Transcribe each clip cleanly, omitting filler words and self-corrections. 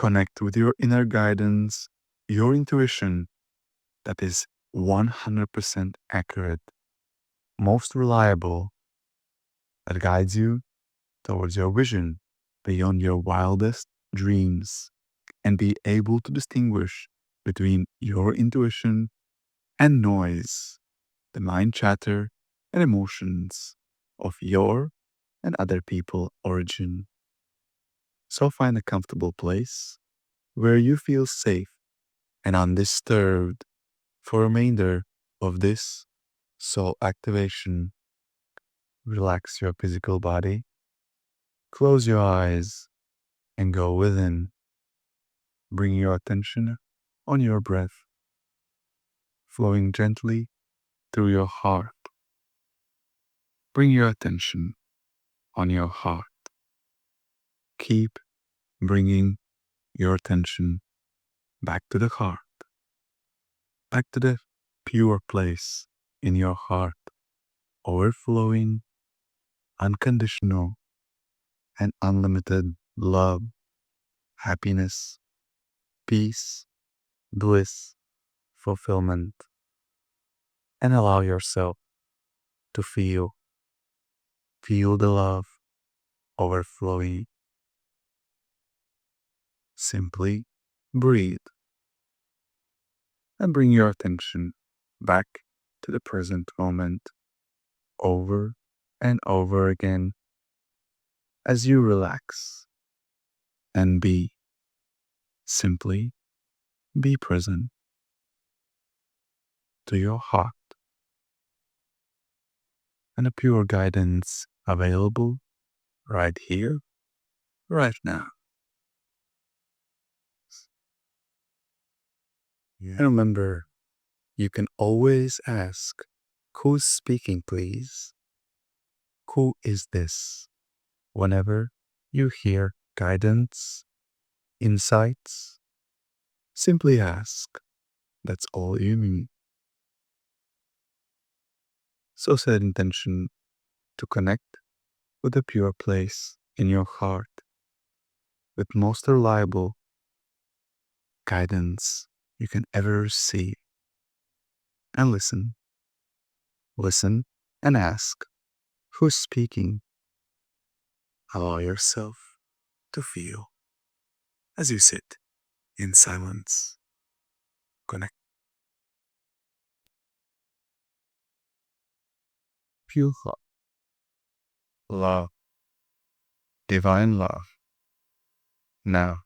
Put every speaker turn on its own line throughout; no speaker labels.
Connect with your inner guidance, your intuition that is 100% accurate, most reliable, that guides you towards your vision beyond your wildest dreams, and be able to distinguish between your intuition and noise, the mind chatter and emotions of your and other people origin. So find a comfortable place where you feel safe and undisturbed for the remainder of this soul activation. Relax your physical body, close your eyes, and go within. Bring your attention on your breath, flowing gently through your heart. Bring your attention on your heart. Keep bringing your attention back to the heart, back to the pure place in your heart, overflowing, unconditional, and unlimited love, happiness, peace, bliss, fulfillment, and allow yourself to feel the love overflowing. Simply breathe and bring your attention back to the present moment over and over again as you relax and be. Simply be present to your heart and a pure guidance available right here, right now. And remember, you can always ask, who's speaking, please? Who is this? Whenever you hear guidance, insights, simply ask. That's all you need. So set intention to connect with the pure place in your heart with most reliable guidance you can ever receive. And listen. Listen and ask, who's speaking? Allow yourself to feel as you sit in silence. Connect. Pure love, divine love. Now,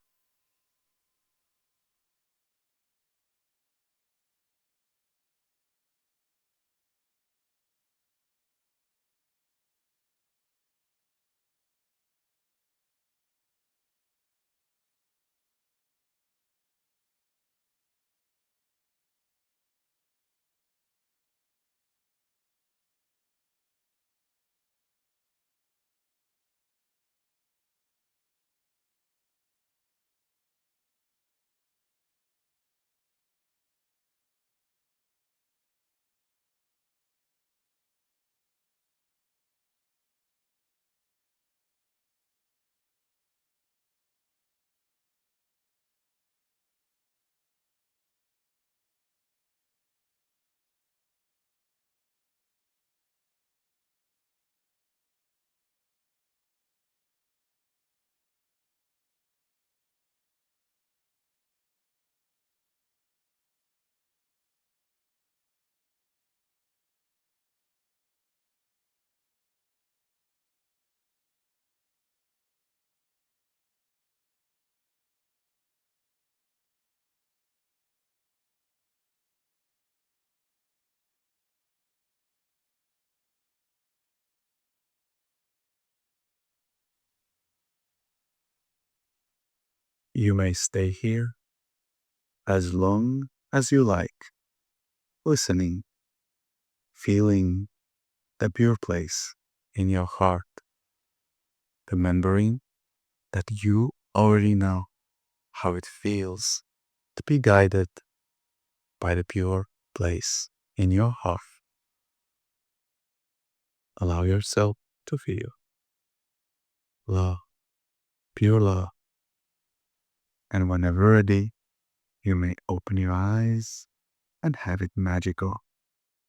you may stay here as long as you like, listening, feeling the pure place in your heart, remembering that you already know how it feels to be guided by the pure place in your heart. Allow yourself to feel love, pure love, And whenever ready, you may open your eyes and have it magical.